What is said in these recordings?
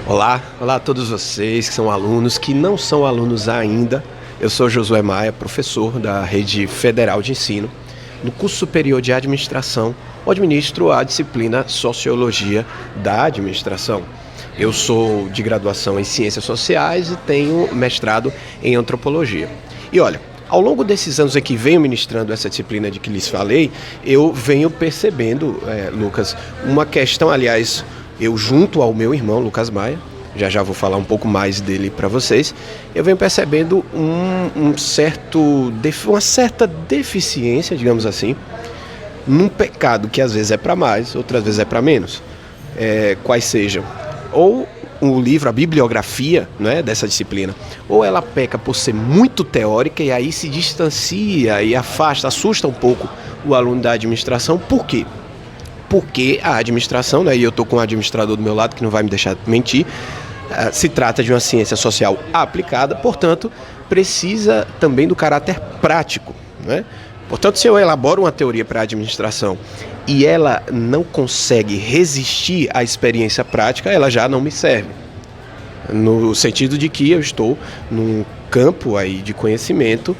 Olá a todos vocês que são alunos, que não são alunos ainda. Eu sou Josué Maia, professor da Rede Federal de Ensino. No curso superior de administração, eu administro a disciplina Sociologia da Administração. Eu sou de graduação em Ciências Sociais e tenho mestrado em Antropologia. E olha, ao longo desses anos em que venho ministrando essa disciplina de que lhes falei, eu venho percebendo, Lucas, uma questão, aliás, eu junto ao meu irmão, Lucas Maia, já vou falar um pouco mais dele para vocês, eu venho percebendo uma certa deficiência, digamos assim, num pecado que às vezes é para mais, outras vezes é para menos. Quais sejam, ou o livro, a bibliografia, né, dessa disciplina, ou ela peca por ser muito teórica e aí se distancia e afasta, assusta um pouco o aluno da administração. Por quê? Porque a administração, né, e eu estou com um administrador do meu lado que não vai me deixar mentir, se trata de uma ciência social aplicada, portanto, precisa também do caráter prático, né? Portanto, se eu elaboro uma teoria para a administração e ela não consegue resistir à experiência prática, ela já não me serve. No sentido de que eu estou num campo aí de conhecimento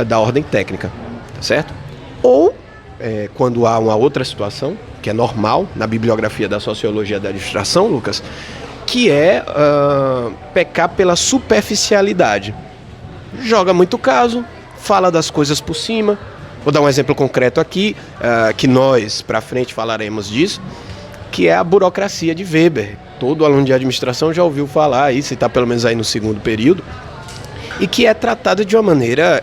da ordem técnica, tá certo? Ou, quando há uma outra situação, que é normal na bibliografia da Sociologia da Administração, Lucas, que é pecar pela superficialidade. Joga muito caso, fala das coisas por cima. Vou dar um exemplo concreto aqui, que nós, para frente, falaremos disso, que é a burocracia de Weber. Todo aluno de administração já ouviu falar isso, e está pelo menos aí no segundo período, e que é tratada de uma maneira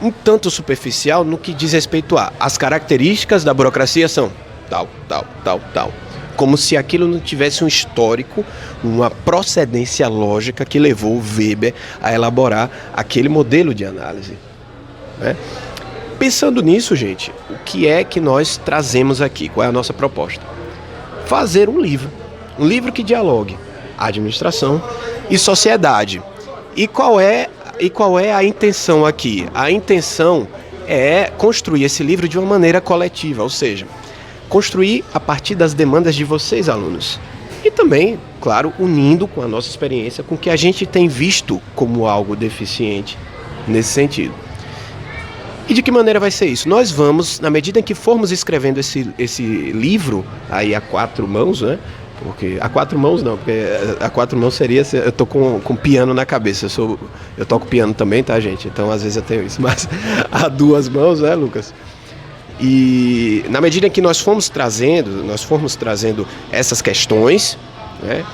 um tanto superficial no que diz respeito as características da burocracia são tal. Como se aquilo não tivesse um histórico, uma procedência lógica que levou Weber a elaborar aquele modelo de análise, né? Pensando nisso, gente, o que é que nós trazemos aqui? Qual é a nossa proposta? Fazer um livro que dialogue administração e sociedade. E qual é a intenção aqui? A intenção é construir esse livro de uma maneira coletiva, ou seja, construir a partir das demandas de vocês, alunos. E também, claro, unindo com a nossa experiência, com o que a gente tem visto como algo deficiente nesse sentido. E de que maneira vai ser isso? Nós vamos, na medida em que formos escrevendo esse livro aí a quatro mãos, né? Porque a quatro mãos não, porque a quatro mãos seria, eu tô com piano na cabeça, eu toco piano também, tá, gente? Então às vezes eu tenho isso, mas a duas mãos, né, Lucas? E na medida em que nós formos trazendo essas questões, né,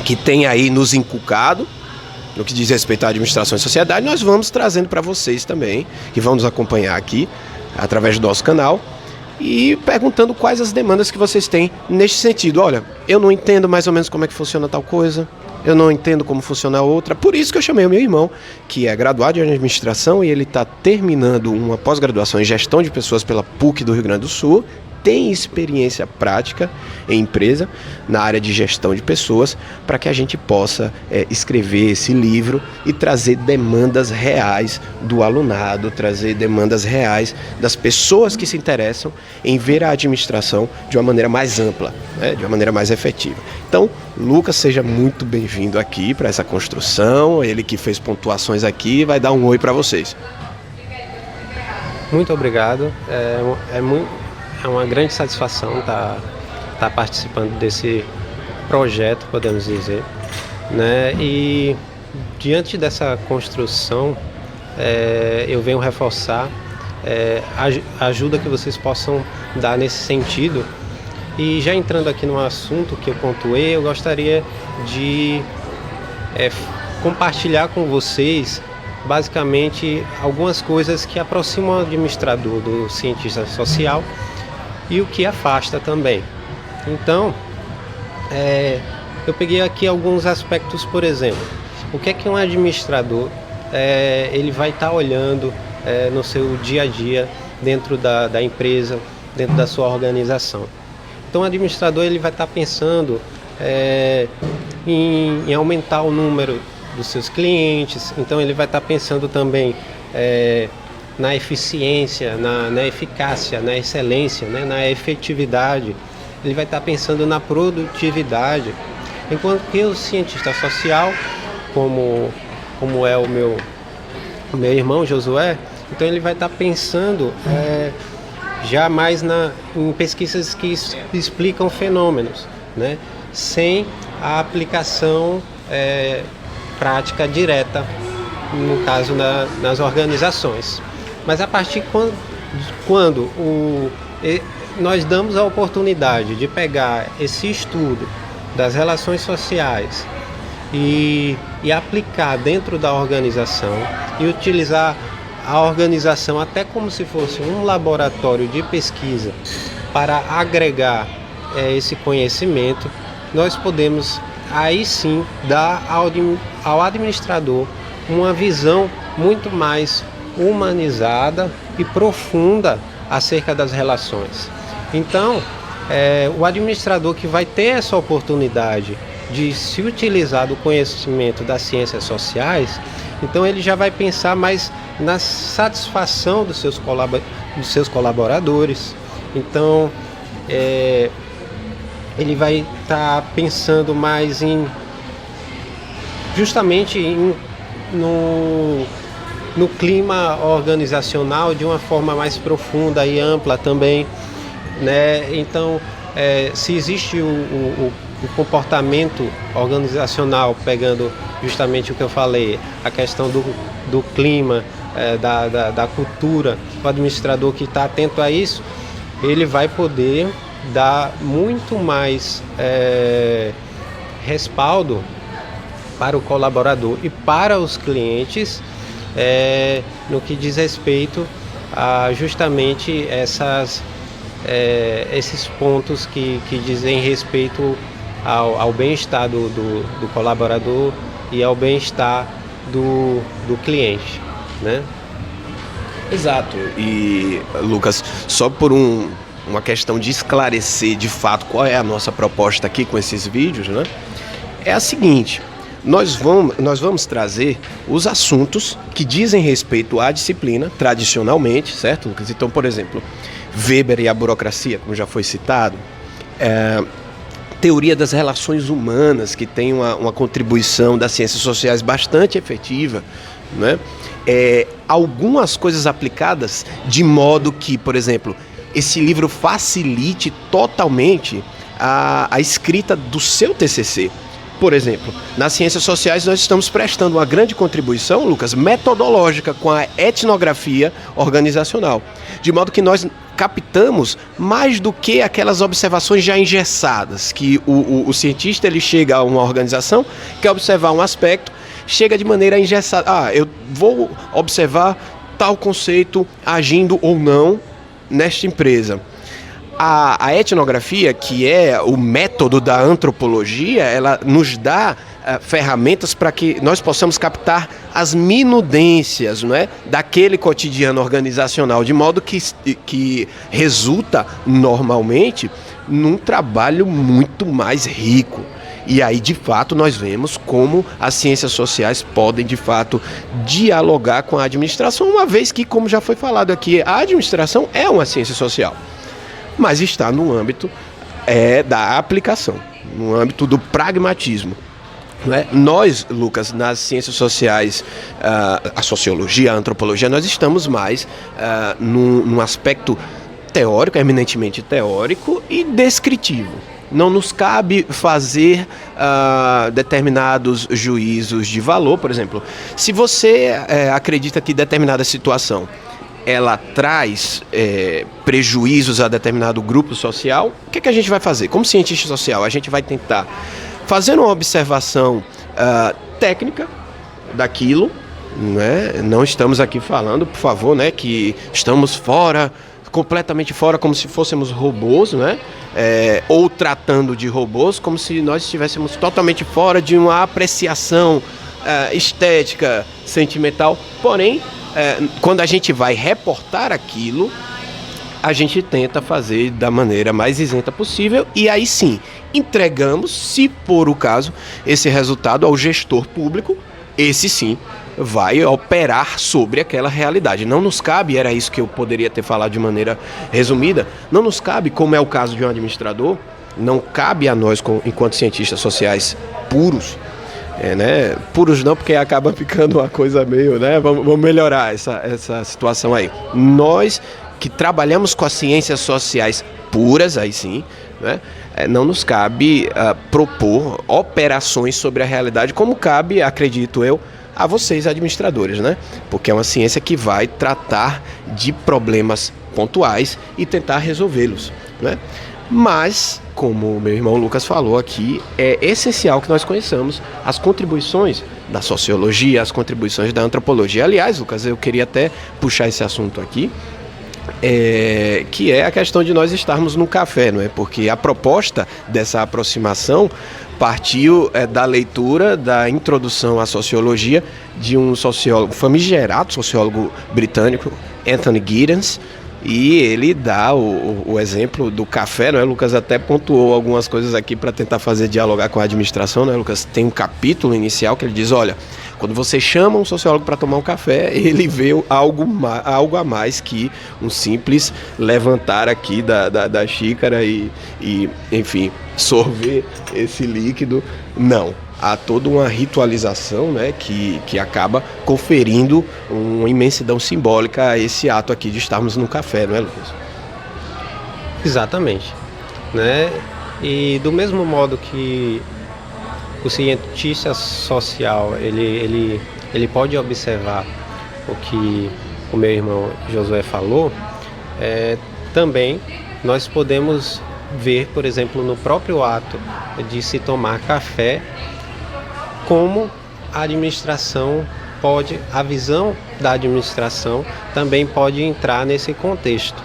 que tem aí nos inculcado, no que diz respeito à administração e sociedade, nós vamos trazendo para vocês também, que vão nos acompanhar aqui, através do nosso canal, e perguntando quais as demandas que vocês têm neste sentido. Olha, eu não entendo mais ou menos como é que funciona tal coisa, eu não entendo como funciona a outra, por isso que eu chamei o meu irmão, que é graduado em administração e ele está terminando uma pós-graduação em gestão de pessoas pela PUC do Rio Grande do Sul, tem experiência prática em empresa na área de gestão de pessoas, para que a gente possa escrever esse livro e trazer demandas reais do alunado, trazer demandas reais das pessoas que se interessam em ver a administração de uma maneira mais ampla, né, de uma maneira mais efetiva. Então, Lucas, seja muito bem-vindo aqui para essa construção, ele que fez pontuações aqui vai dar um oi para vocês. Muito obrigado, é uma grande satisfação estar participando desse projeto, podemos dizer, né? E diante dessa construção, eu venho reforçar a ajuda que vocês possam dar nesse sentido. E já entrando aqui no assunto que eu pontuei, eu gostaria de compartilhar com vocês basicamente algumas coisas que aproximam o administrador do cientista social e o que afasta também. Então, eu peguei aqui alguns aspectos, por exemplo, o que é que um administrador ele vai estar olhando no seu dia a dia dentro da empresa, dentro da sua organização. Então, o administrador ele vai estar pensando em aumentar o número dos seus clientes, então ele vai estar pensando também na eficiência, na eficácia, na excelência, né, na efetividade. Ele vai estar pensando na produtividade Enquanto que o cientista social, como é o meu irmão Josué, então ele vai estar pensando já mais em pesquisas que explicam fenômenos, né? Sem a aplicação prática direta, no caso nas organizações. Mas a partir quando nós damos a oportunidade de pegar esse estudo das relações sociais e aplicar dentro da organização e utilizar a organização até como se fosse um laboratório de pesquisa para agregar esse conhecimento, nós podemos aí sim dar ao administrador uma visão muito mais humanizada e profunda acerca das relações. Então, o administrador que vai ter essa oportunidade de se utilizar do conhecimento das ciências sociais, então ele já vai pensar mais na satisfação dos seus colaboradores. Então, ele vai estar pensando mais justamente no clima organizacional de uma forma mais profunda e ampla também, né? Então, se existe o comportamento organizacional, pegando justamente o que eu falei, a questão do clima, da cultura, o administrador que está atento a isso, ele vai poder dar muito mais respaldo para o colaborador e para os clientes no que diz respeito a justamente esses pontos que dizem respeito ao bem-estar do colaborador e ao bem-estar do cliente, né? Exato. E, Lucas, só por uma questão de esclarecer de fato qual é a nossa proposta aqui com esses vídeos, né? É a seguinte: nós vamos trazer os assuntos que dizem respeito à disciplina, tradicionalmente, certo, Lucas? Então, por exemplo, Weber e a burocracia, como já foi citado, teoria das relações humanas, que tem uma contribuição das ciências sociais bastante efetiva, né? Algumas coisas aplicadas de modo que, por exemplo, esse livro facilite totalmente a escrita do seu TCC. Por exemplo, nas ciências sociais nós estamos prestando uma grande contribuição, Lucas, metodológica com a etnografia organizacional, de modo que nós captamos mais do que aquelas observações já engessadas, que o cientista ele chega a uma organização, quer observar um aspecto, chega de maneira engessada. Eu vou observar tal conceito agindo ou não nesta empresa. A etnografia, que é o método da antropologia, ela nos dá ferramentas para que nós possamos captar as minudências, não é, daquele cotidiano organizacional, de modo que resulta normalmente num trabalho muito mais rico. E aí, de fato, nós vemos como as ciências sociais podem, de fato, dialogar com a administração, uma vez que, como já foi falado aqui, a administração é uma ciência social, mas está no âmbito da aplicação, no âmbito do pragmatismo. Né? Nós, Lucas, nas ciências sociais, a sociologia, a antropologia, nós estamos mais num aspecto teórico, eminentemente teórico e descritivo. Não nos cabe fazer determinados juízos de valor. Por exemplo, se você acredita que determinada situação ela traz prejuízos a determinado grupo social, o que a gente vai fazer? Como cientista social, a gente vai tentar fazer uma observação técnica daquilo, né? Não estamos aqui falando, por favor, né, que estamos completamente fora, como se fôssemos robôs, né? Ou tratando de robôs, como se nós estivéssemos totalmente fora de uma apreciação estética, sentimental. Porém, quando a gente vai reportar aquilo, a gente tenta fazer da maneira mais isenta possível e aí sim, entregamos, se for o caso, esse resultado ao gestor público. Esse sim vai operar sobre aquela realidade. Não nos cabe, era isso que eu poderia ter falado de maneira resumida, não nos cabe, como é o caso de um administrador, não cabe a nós, enquanto cientistas sociais puros, né? Puros não, porque acaba ficando uma coisa meio, né? Vamos melhorar essa situação aí. Nós que trabalhamos com as ciências sociais puras, aí sim, né? Não nos cabe propor operações sobre a realidade, como cabe, acredito eu, a vocês, administradores, né? Porque é uma ciência que vai tratar de problemas pontuais e tentar resolvê-los, né? Mas, como o meu irmão Lucas falou aqui, é essencial que nós conheçamos as contribuições da sociologia, as contribuições da antropologia. Aliás, Lucas, eu queria até puxar esse assunto aqui, que é a questão de nós estarmos no café, não é? Porque a proposta dessa aproximação partiu da leitura da introdução à sociologia de um sociólogo, famigerado sociólogo britânico, Anthony Giddens, e ele dá o exemplo do café, não é? Lucas até pontuou algumas coisas aqui para tentar fazer dialogar com a administração, não é? Lucas tem um capítulo inicial que ele diz, olha, quando você chama um sociólogo para tomar um café, ele vê algo a mais que um simples levantar aqui da xícara e, enfim, sorver esse líquido. Não. Há toda uma ritualização, né, que acaba conferindo uma imensidão simbólica a esse ato aqui de estarmos no café, não é, Lucas? Exatamente, né? E do mesmo modo que o cientista social ele pode observar o que o meu irmão Josué falou, também nós podemos ver, por exemplo, no próprio ato de se tomar café, como a administração a visão da administração também pode entrar nesse contexto.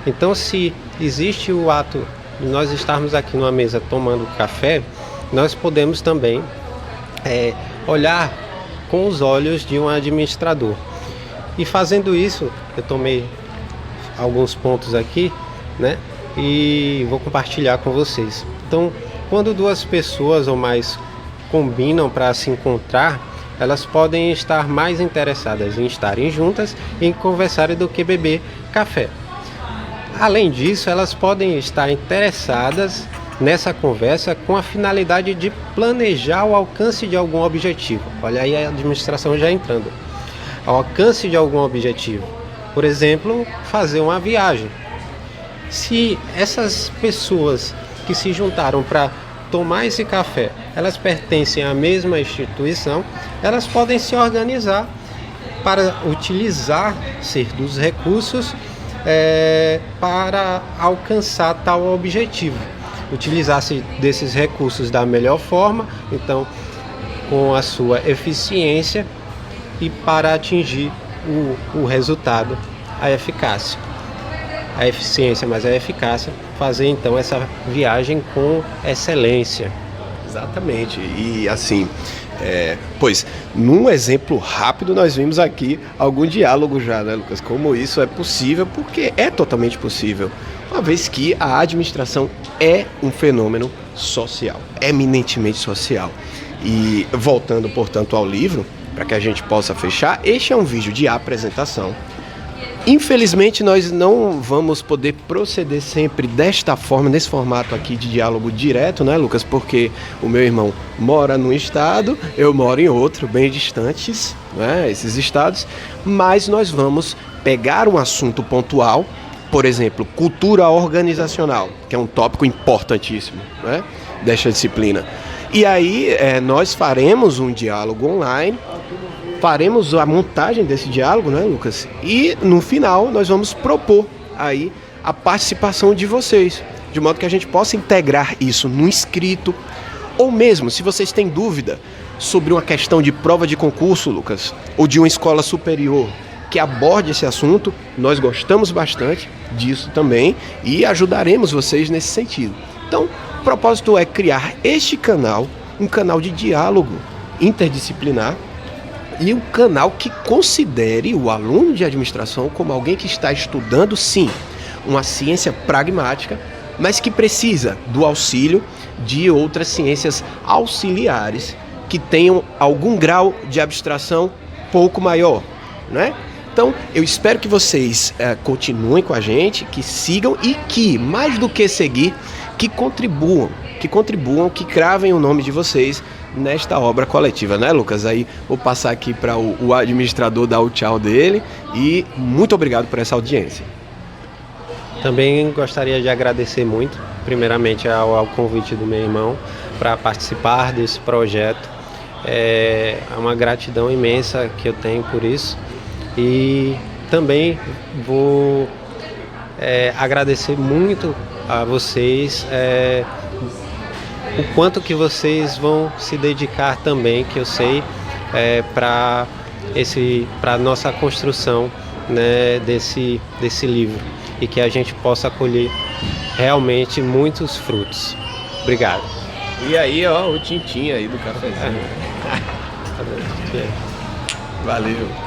Então, se existe o ato de nós estarmos aqui numa mesa tomando café, nós podemos também olhar com os olhos de um administrador. E fazendo isso, eu tomei alguns pontos aqui, né? E vou compartilhar com vocês. Então, quando duas pessoas ou mais combinam para se encontrar, elas podem estar mais interessadas em estarem juntas e em conversarem do que beber café. Além disso, elas podem estar interessadas nessa conversa com a finalidade de planejar o alcance de algum objetivo. Olha aí a administração já entrando. Ao alcance de algum objetivo. Por exemplo, fazer uma viagem. Se essas pessoas que se juntaram para tomar esse café, elas pertencem à mesma instituição, elas podem se organizar para utilizar-se dos recursos para alcançar tal objetivo. Utilizar-se desses recursos da melhor forma, então com a sua eficiência e para atingir o resultado, a eficácia. A eficiência, mas a eficácia, fazer então essa viagem com excelência. Exatamente, e assim, pois, num exemplo rápido nós vimos aqui algum diálogo já, né, Lucas? Como isso é possível, porque é totalmente possível, uma vez que a administração é um fenômeno social, eminentemente social. E voltando, portanto, ao livro, para que a gente possa fechar, este é um vídeo de apresentação. Infelizmente, nós não vamos poder proceder sempre desta forma, nesse formato aqui de diálogo direto, né, Lucas? Porque o meu irmão mora num estado, eu moro em outro, bem distantes, né, esses estados. Mas nós vamos pegar um assunto pontual, por exemplo, cultura organizacional, que é um tópico importantíssimo, né, desta disciplina. E aí nós faremos um diálogo online, faremos a montagem desse diálogo, né, Lucas? E no final nós vamos propor aí a participação de vocês, de modo que a gente possa integrar isso no escrito, ou mesmo se vocês têm dúvida sobre uma questão de prova de concurso, Lucas, ou de uma escola superior que aborde esse assunto, nós gostamos bastante disso também e ajudaremos vocês nesse sentido. Então, o propósito é criar este canal, um canal de diálogo interdisciplinar, e um canal que considere o aluno de administração como alguém que está estudando, sim, uma ciência pragmática, mas que precisa do auxílio de outras ciências auxiliares que tenham algum grau de abstração pouco maior, né? Então, eu espero que vocês continuem com a gente, que sigam e que, mais do que seguir, que contribuam, que cravem o nome de vocês nesta obra coletiva, né, Lucas? Aí vou passar aqui para o administrador dar o tchau dele e muito obrigado por essa audiência. Também gostaria de agradecer muito, primeiramente ao convite do meu irmão para participar desse projeto. É uma gratidão imensa que eu tenho por isso e também vou agradecer muito a vocês o quanto que vocês vão se dedicar também, que eu sei, para a nossa construção, né, desse livro e que a gente possa colher realmente muitos frutos. Obrigado. E aí, ó, o tintim aí do cafezinho. Valeu.